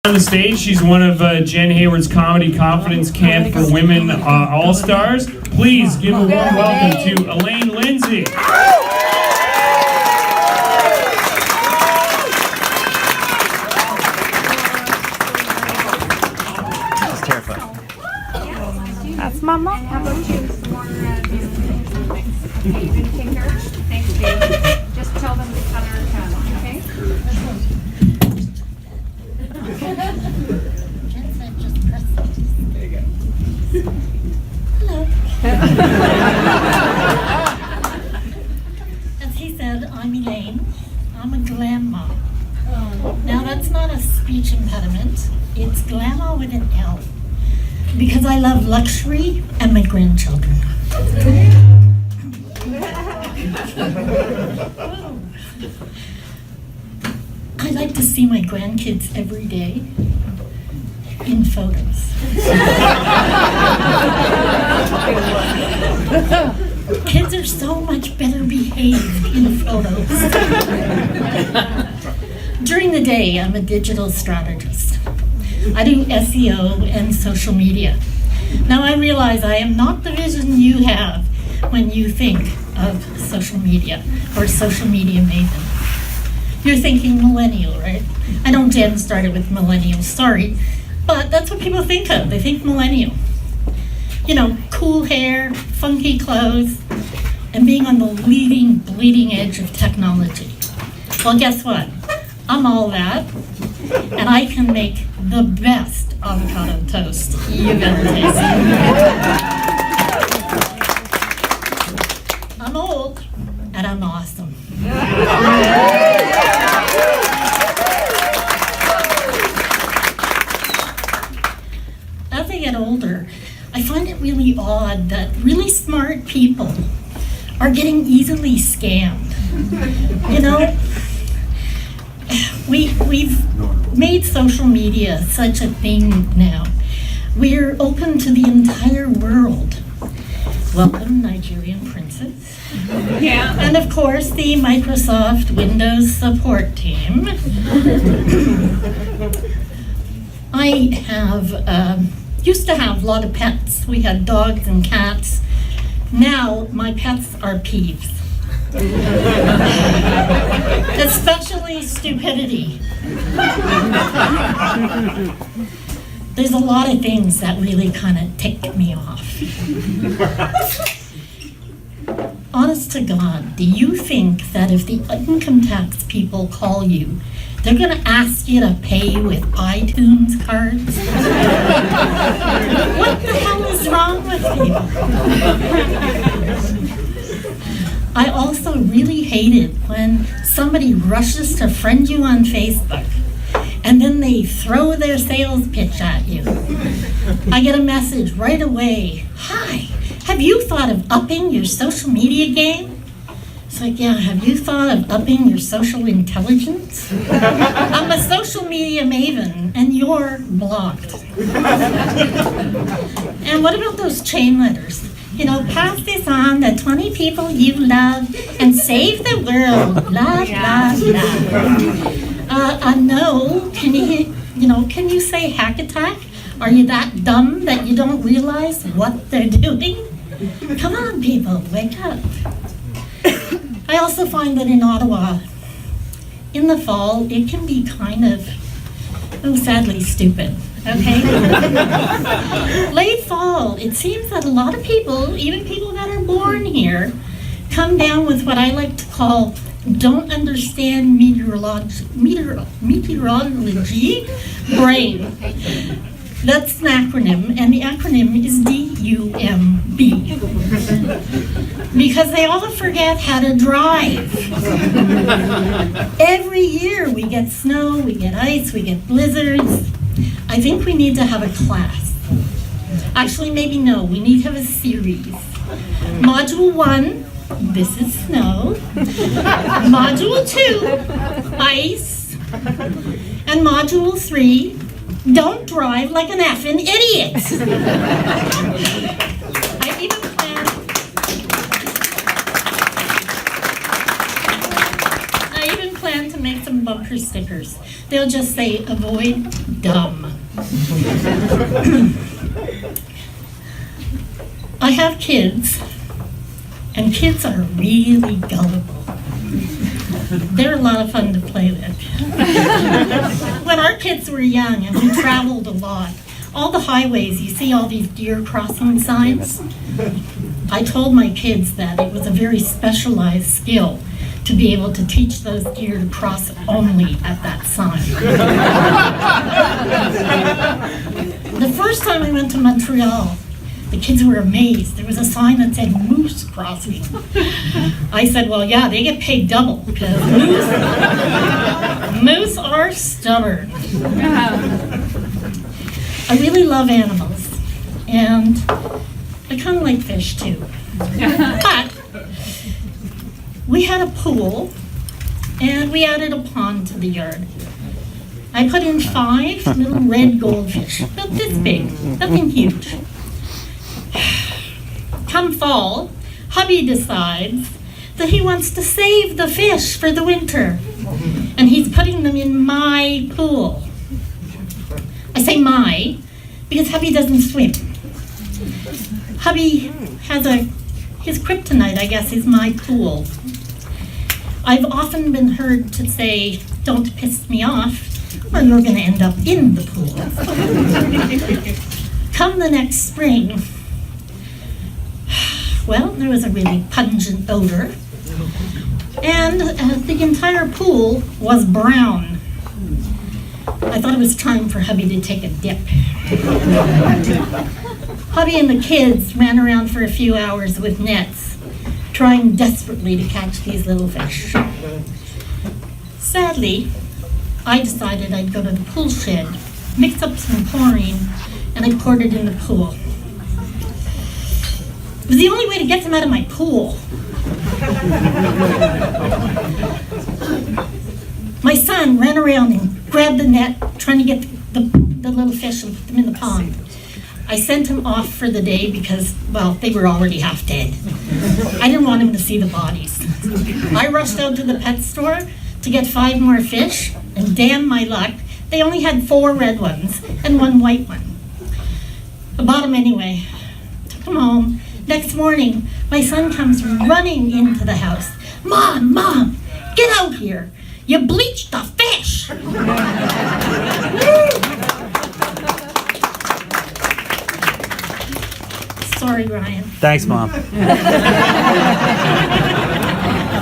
On the stage, she's one of Jen Hayward's Comedy Confidence Camp for Women All-Stars. Please give a warm welcome to Elaine Lindsay. She's terrified. That's my mom. How about you? Some more okay, you can take her. Thanks, Dave. Just tell them the color of town, okay? As he said, I'm Elaine. I'm a glamma. Now that's not a speech impediment. It's glamma with an L. Because I love luxury and my grandchildren. I like to see my grandkids every day in photos. Kids are so much better behaved in photos. During the day, I'm a digital strategist. I do SEO and social media. Now I realize I am not the vision you have when you think of social media or social media maven. You're thinking millennial, right? I know Jen started with millennial, sorry, but that's what people think of. They think millennial. You know, cool hair, funky clothes, and being on the bleeding edge of technology. Well, guess what? I'm all that, and I can make the best avocado toast you've ever tasted. I'm old, and I'm awesome. As I get older, I find it really odd that really smart people are getting easily scammed. You know, we've made social media such a thing now. We're open to the entire world. Welcome, Nigerian princess. Yeah. And of course, the Microsoft Windows support team. I used to have a lot of pets. We had dogs and cats. Now, my pets are peeves. Especially stupidity. There's a lot of things that really kind of tick me off. Honest to God, do you think that if the income tax people call you, they're going to ask you to pay with iTunes cards? What the hell is wrong with you? I also really hate it when somebody rushes to friend you on Facebook and then they throw their sales pitch at you. I get a message right away. Hi, have you thought of upping your social media game? It's like, yeah, have you thought of upping your social intelligence? I'm a social media maven, and you're blocked. And what about those chain letters? You know, pass this on to 20 people you love and save the world, blah, blah, blah. No, can you say hack attack? Are you that dumb that you don't realize what they're doing? Come on, people, wake up. I also find that in Ottawa, in the fall, it can be kind of, sadly stupid, okay? Late fall, it seems that a lot of people, even people that are born here, come down with what I like to call don't understand meteorology brain. That's an acronym, and the acronym is DUMB. Because they all forget how to drive. Every year we get snow, we get ice, we get blizzards. I think we need to have a class. Actually, maybe no, we need to have a series. Module 1, this is snow. Module 2, ice. And module 3, don't drive like an effing idiot. I even plan to make some bumper stickers. they'll just say, avoid dumb. I have kids, and kids are really gullible. They're a lot of fun to play with. When our kids were young and we traveled a lot, all the highways, you see all these deer crossing signs. I told my kids that it was a very specialized skill to be able to teach those deer to cross only at that sign. The first time we went to Montreal, the kids were amazed. There was a sign that said moose crossing. I said, well, yeah, they get paid double because moose are stubborn. I really love animals, and I kind of like fish too. But we had a pool, and we added a pond to the yard. I put in 5 little red goldfish, about this big, nothing huge. Come fall, hubby decides that he wants to save the fish for the winter, and he's putting them in my pool. I say my, because hubby doesn't swim. Hubby has his kryptonite, I guess, is my pool. I've often been heard to say, don't piss me off, or you're gonna end up in the pool. Come the next spring, well, there was a really pungent odor, and the entire pool was brown. I thought it was time for hubby to take a dip. Hubby and the kids ran around for a few hours with nets, trying desperately to catch these little fish. Sadly, I decided I'd go to the pool shed, mix up some chlorine, and I poured it in the pool. It was the only way to get them out of my pool. My son ran around and grabbed the net, trying to get the little fish and put them in the pond. I sent him off for the day because, well, they were already half dead. I didn't want him to see the bodies. I rushed out to the pet store to get 5 more fish, and damn my luck, they only had 4 red ones and 1 white one. I bought them anyway. Took them home. Next morning, my son comes running into the house. Mom, get out here. You bleached the fish. Sorry, Ryan. Thanks, Mom.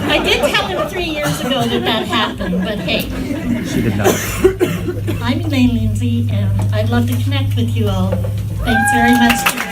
I did tell him 3 years ago that happened, but hey. She did not. I'm Elaine Lindsay, and I'd love to connect with you all. Thanks very much.